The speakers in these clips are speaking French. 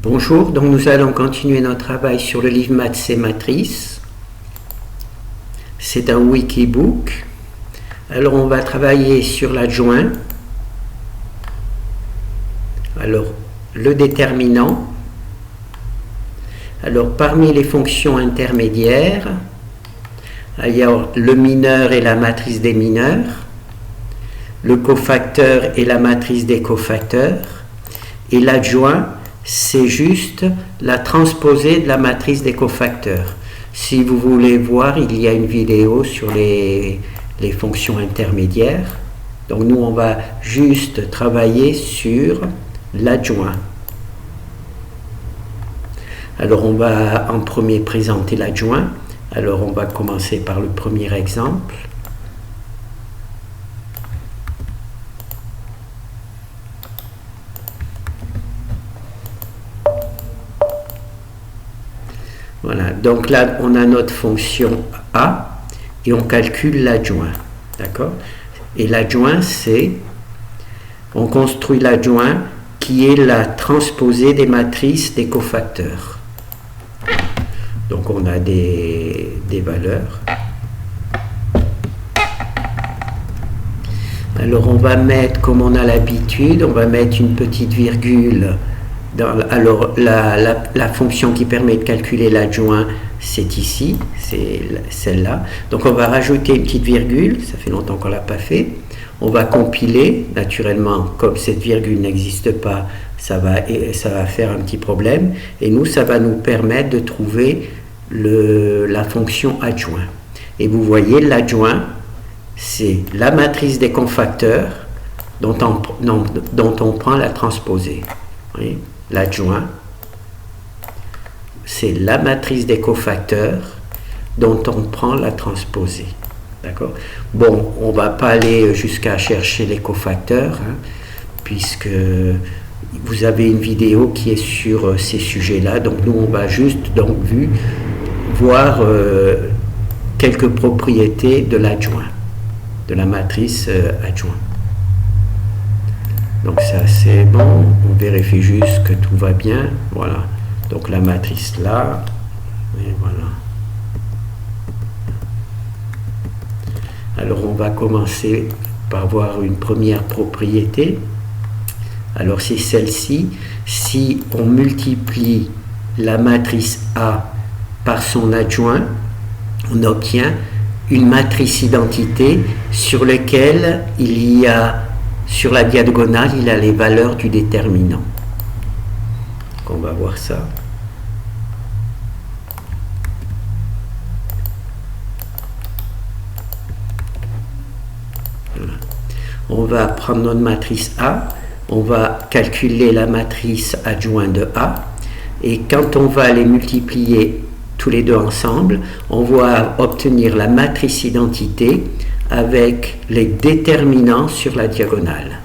Bonjour, donc nous allons continuer notre travail sur le livre Maths et Matrices. C'est un wikibook. Alors on va travailler sur l'adjoint. Alors le déterminant. Alors parmi les fonctions intermédiaires, il y a le mineur et la matrice des mineurs, le cofacteur et la matrice des cofacteurs, et l'adjoint, c'est juste la transposée de la matrice des cofacteurs. Si vous voulez voir, il y a une vidéo sur les fonctions intermédiaires. Donc nous, on va juste travailler sur l'adjoint. Alors on va en premier présenter l'adjoint. Alors on va commencer par le premier exemple. Voilà, donc là on a notre fonction A et on calcule l'adjoint. D'accord? Et l'adjoint, c'est, on construit l'adjoint qui est la transposée des matrices des cofacteurs. Donc on a des valeurs. Alors on va mettre, comme on a l'habitude, on va mettre une petite virgule. Alors la fonction qui permet de calculer l'adjoint, c'est ici, c'est celle-là. Donc on va rajouter une petite virgule, ça fait longtemps qu'on ne l'a pas fait. On va compiler, naturellement, comme cette virgule n'existe pas, ça va faire un petit problème. Et nous, ça va nous permettre de trouver la fonction adjoint. Et vous voyez, l'adjoint, c'est la matrice des cofacteurs dont on prend la transposée. Oui. L'adjoint, c'est la matrice des cofacteurs dont on prend la transposée. D'accord? Bon, on ne va pas aller jusqu'à chercher les cofacteurs, puisque vous avez une vidéo qui est sur ces sujets-là. Donc nous, on va juste voir quelques propriétés de l'adjoint, de la matrice adjoint. Donc ça c'est bon, on vérifie juste que tout va bien, voilà. Donc la matrice là, et voilà. Alors on va commencer par voir une première propriété. Alors c'est celle-ci. Si on multiplie la matrice A par son adjoint, on obtient une matrice identité sur laquelle il y a, sur la diagonale, il a les valeurs du déterminant. Donc on va voir ça. Voilà. On va prendre notre matrice A, on va calculer la matrice adjointe de A, et quand on va les multiplier tous les deux ensemble, on va obtenir la matrice identité avec les déterminants sur la diagonale.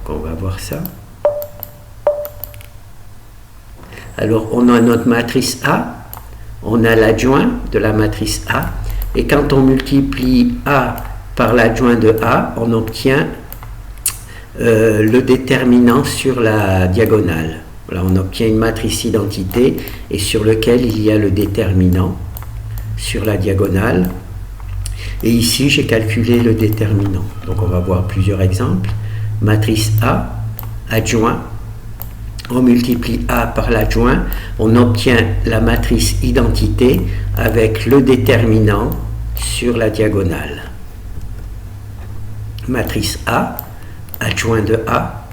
Donc on va voir ça. Alors on a notre matrice A, on a l'adjoint de la matrice A, et quand on multiplie A par l'adjoint de A, on obtient le déterminant sur la diagonale. Voilà, on obtient une matrice identité et sur lequel il y a le déterminant sur la diagonale. Et ici, j'ai calculé le déterminant. Donc, on va voir plusieurs exemples. Matrice A, adjoint. On multiplie A par l'adjoint. On obtient la matrice identité avec le déterminant sur la diagonale. Matrice A, adjoint de A.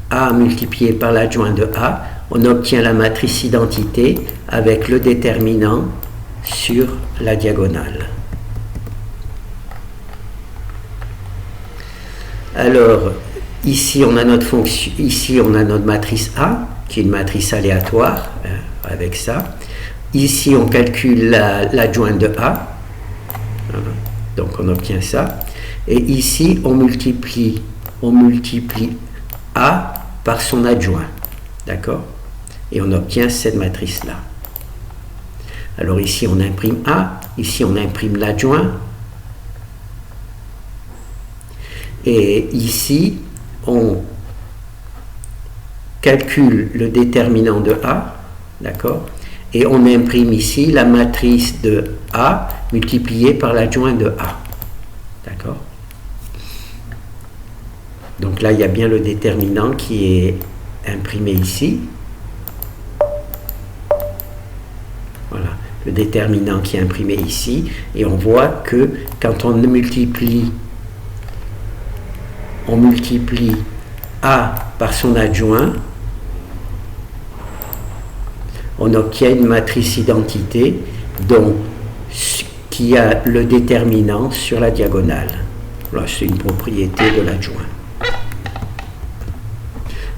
A multiplié par l'adjoint de A. On obtient la matrice identité avec le déterminant sur la diagonale. Alors, ici on a notre fonction, ici on a notre matrice A, qui est une matrice aléatoire, avec ça. Ici on calcule l'adjoint de A, voilà. Donc on obtient ça. Et ici on multiplie A par son adjoint, d'accord? Et on obtient cette matrice-là. Alors ici on imprime A, ici on imprime l'adjoint. Et ici, on calcule le déterminant de A, d'accord, et on imprime ici la matrice de A multipliée par l'adjoint de A, d'accord. Donc là, il y a bien le déterminant qui est imprimé ici. Voilà, le déterminant qui est imprimé ici. Et on voit que quand on multiplie A par son adjoint, on obtient une matrice identité donc, qui a le déterminant sur la diagonale. Voilà, c'est une propriété de l'adjoint.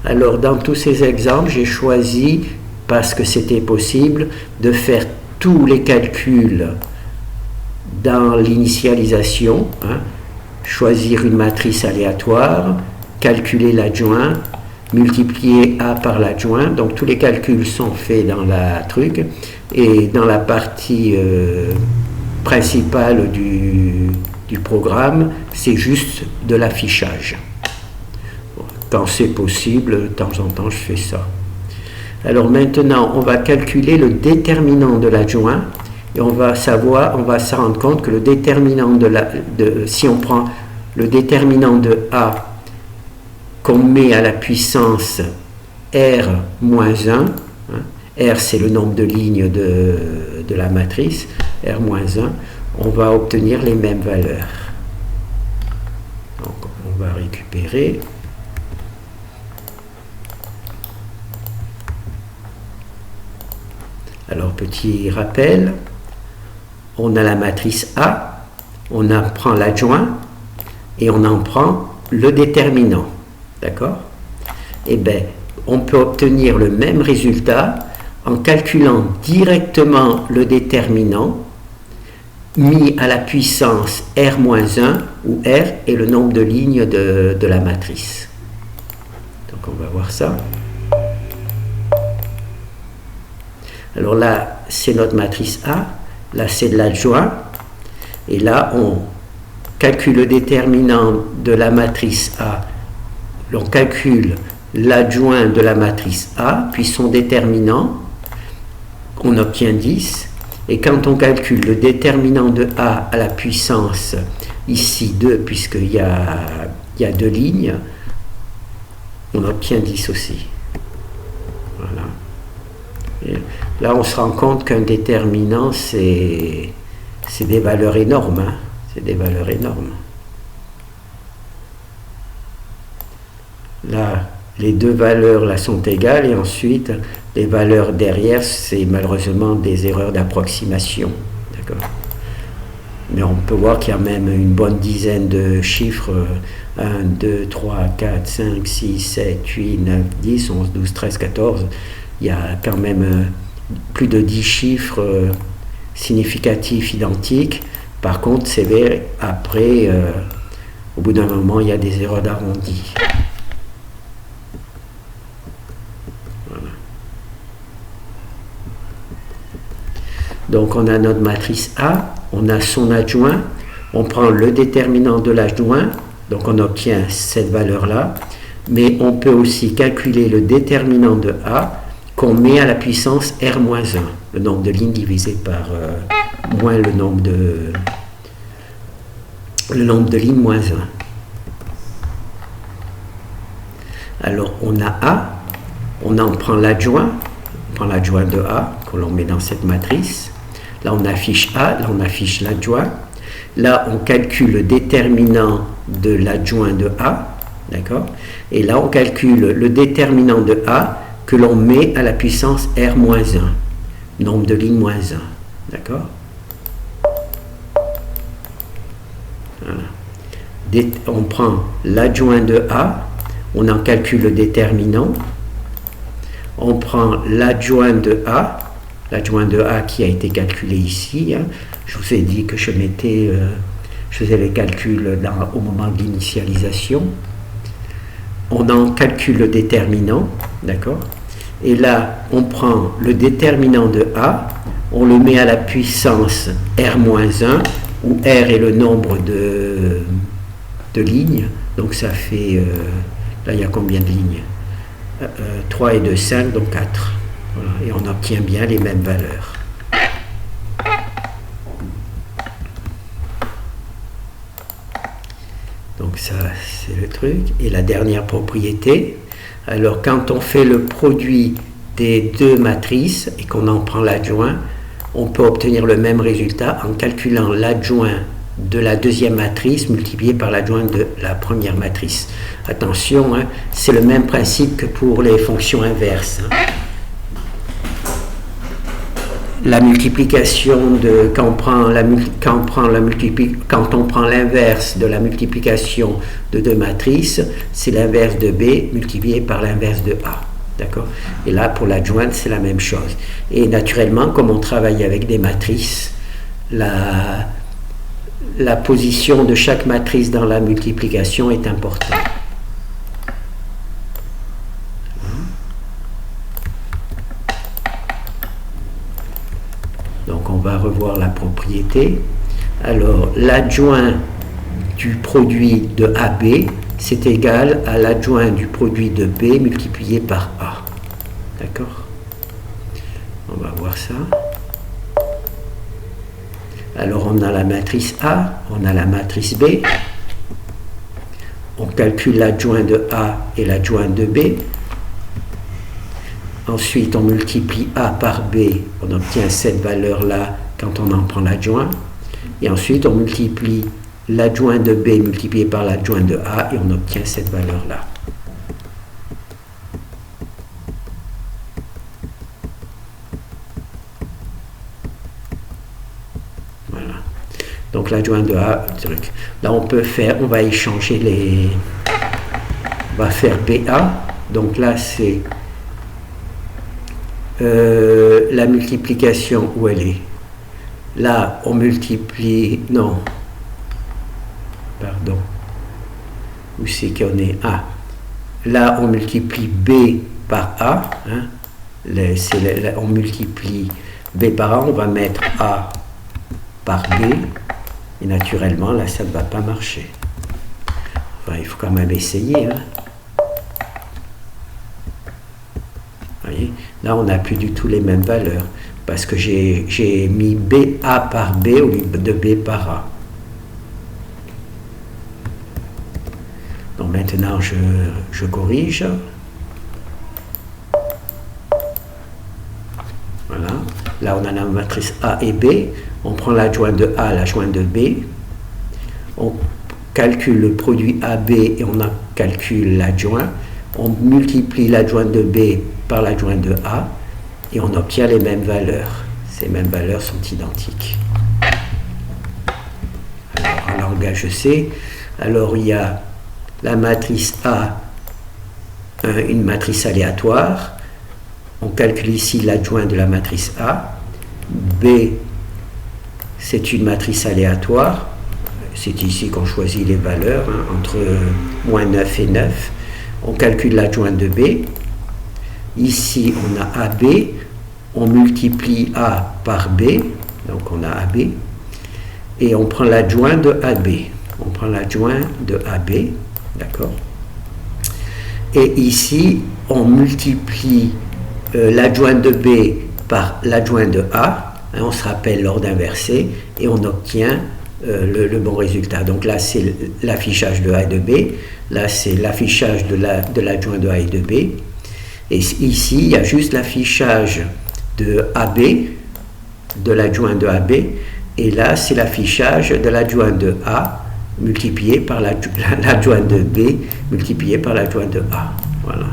Alors, dans tous ces exemples, j'ai choisi, parce que c'était possible, de faire tous les calculs dans l'initialisation, hein, choisir une matrice aléatoire, calculer l'adjoint, multiplier A par l'adjoint. Donc, tous les calculs sont faits dans la truc. Et dans la partie principale du programme, c'est juste de l'affichage. Quand c'est possible, de temps en temps, je fais ça. Alors maintenant, on va calculer le déterminant de l'adjoint et on va se rendre compte que le déterminant si on prend le déterminant de A qu'on met à la puissance R moins 1, hein, R c'est le nombre de lignes de la matrice, R moins 1, on va obtenir les mêmes valeurs. Donc on va récupérer. Alors, petit rappel, on a la matrice A, on en prend l'adjoint et on en prend le déterminant. D'accord? Eh bien, on peut obtenir le même résultat en calculant directement le déterminant mis à la puissance R-1, où R est le nombre de lignes de la matrice. Donc, on va voir ça. Alors là, c'est notre matrice A, là c'est de l'adjoint, et là on calcule le déterminant de la matrice A, on calcule l'adjoint de la matrice A, puis son déterminant, on obtient 10, et quand on calcule le déterminant de A à la puissance, ici 2, puisqu'il y a 2 lignes, on obtient 10 aussi. Voilà. Et là, on se rend compte qu'un déterminant, c'est des valeurs énormes. Hein. C'est des valeurs énormes. Là, les deux valeurs là, sont égales et ensuite, les valeurs derrière, c'est malheureusement des erreurs d'approximation. D'accord ? Mais on peut voir qu'il y a même une bonne dizaine de chiffres. 1, 2, 3, 4, 5, 6, 7, 8, 9, 10, 11, 12, 13, 14. Il y a quand même plus de 10 chiffres significatifs identiques. Par contre, c'est vrai, après, au bout d'un moment, il y a des erreurs d'arrondi. Voilà. Donc, on a notre matrice A, on a son adjoint, on prend le déterminant de l'adjoint, donc on obtient cette valeur-là, mais on peut aussi calculer le déterminant de A qu'on met à la puissance R-1, le nombre de lignes divisé par moins le nombre de lignes moins 1. Alors on a A, on en prend l'adjoint, on prend l'adjoint de A, qu'on l'on met dans cette matrice. Là on affiche A, là on affiche l'adjoint. Là on calcule le déterminant de l'adjoint de A, d'accord? Et là on calcule le déterminant de A que l'on met à la puissance R-1, nombre de lignes moins 1, d'accord? Voilà. On prend l'adjoint de A, on en calcule le déterminant, on prend l'adjoint de A qui a été calculé ici, hein. Je vous ai dit que je faisais les calculs au moment de l'initialisation. On en calcule le déterminant, d'accord? Et là, on prend le déterminant de A, on le met à la puissance R-1, où R est le nombre de lignes. Donc ça fait, là il y a combien de lignes? 3 et 2, 5, donc 4. Voilà, et on obtient bien les mêmes valeurs. Donc ça, c'est le truc. Et la dernière propriété, alors quand on fait le produit des deux matrices et qu'on en prend l'adjoint, on peut obtenir le même résultat en calculant l'adjoint de la deuxième matrice multiplié par l'adjoint de la première matrice. Attention, hein, c'est le même principe que pour les fonctions inverses. Hein. La multiplication de quand on prend l'inverse de la multiplication de deux matrices, c'est l'inverse de B multiplié par l'inverse de A. D'accord? Et là, pour l'adjointe, c'est la même chose. Et naturellement, comme on travaille avec des matrices, la position de chaque matrice dans la multiplication est importante. Donc, on va revoir la propriété. Alors, l'adjoint du produit de AB, c'est égal à l'adjoint du produit de B multiplié par A. D'accord? On va voir ça. Alors, on a la matrice A, on a la matrice B. On calcule l'adjoint de A et l'adjoint de B. Ensuite, on multiplie A par B, on obtient cette valeur-là quand on en prend l'adjoint. Et ensuite, on multiplie l'adjoint de B multiplié par l'adjoint de A et on obtient cette valeur-là. Voilà. Donc, l'adjoint de A, là, on va échanger les... On va faire BA. Donc là, c'est... la multiplication, où elle est? Là, on multiplie... Non. Pardon. Où c'est qu'on est? A. Là, on multiplie B par A. Hein. On multiplie B par A. On va mettre A par B. Et naturellement, là, ça ne va pas marcher. Enfin, il faut quand même essayer. Hein. Voyez, là, on n'a plus du tout les mêmes valeurs parce que j'ai mis A par B au lieu de B par A. Donc maintenant, je corrige. Voilà. Là, on a la matrice A et B. On prend l'adjoint de A, l'adjoint de B. On calcule le produit AB et on calcule l'adjoint. On multiplie l'adjoint de B par l'adjoint de A et on obtient les mêmes valeurs. Ces mêmes valeurs sont identiques. Alors, en langage C, alors il y a la matrice A, une matrice aléatoire. On calcule ici l'adjoint de la matrice A. B, c'est une matrice aléatoire. C'est ici qu'on choisit les valeurs, hein, entre moins 9 et 9. On calcule l'adjoint de B. Ici, on a AB. On multiplie A par B. Donc, on a AB. Et on prend l'adjoint de AB. On prend l'adjoint de AB. D'accord? Et ici, on multiplie l'adjoint de B par l'adjoint de A. Hein, on se rappelle l'ordre inversé. Et on obtient le bon résultat. Donc là, c'est l'affichage de A et de B. Là, c'est l'affichage de l'adjoint de A et de B. Et ici, il y a juste l'affichage de AB, de l'adjoint de AB. Et là, c'est l'affichage de l'adjoint de A multiplié par l'adjoint de B multiplié par l'adjoint de A. Voilà.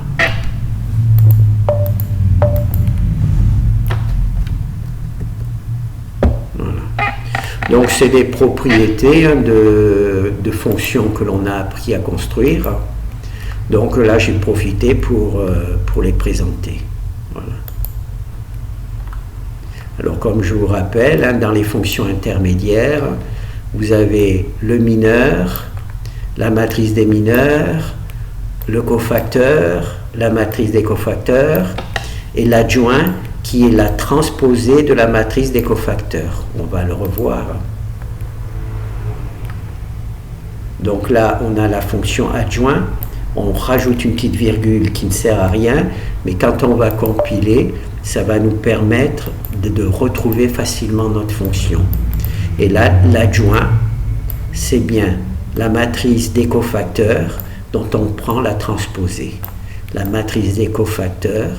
Donc, c'est des propriétés, hein, de fonctions que l'on a appris à construire. Donc là, j'ai profité pour les présenter. Voilà. Alors, comme je vous rappelle, hein, dans les fonctions intermédiaires, vous avez le mineur, la matrice des mineurs, le cofacteur, la matrice des cofacteurs, et l'adjoint, qui est la transposée de la matrice des cofacteurs. On va le revoir. Donc là, on a la fonction adjoint. on rajoute une petite virgule qui ne sert à rien, mais quand on va compiler, ça va nous permettre de retrouver facilement notre fonction. Et là, l'adjoint, c'est bien la matrice des cofacteurs dont on prend la transposée. La matrice des cofacteurs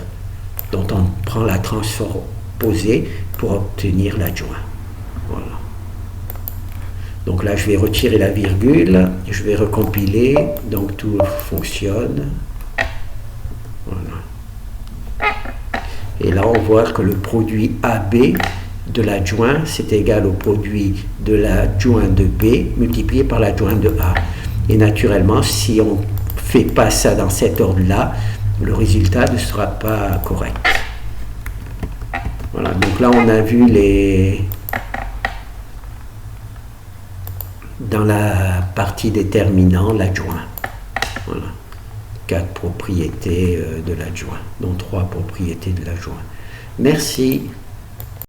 dont on prend la transposée pour obtenir l'adjoint. Voilà. Donc là, je vais retirer la virgule, je vais recompiler, donc tout fonctionne. Voilà. Et là, on voit que le produit AB de l'adjoint, c'est égal au produit de l'adjoint de B multiplié par l'adjoint de A. Et naturellement, si on ne fait pas ça dans cet ordre-là, le résultat ne sera pas correct. Voilà, donc là, on a vu dans la partie déterminant l'adjoint. Voilà. 4 propriétés de l'adjoint, dont 3 propriétés de l'adjoint. Merci.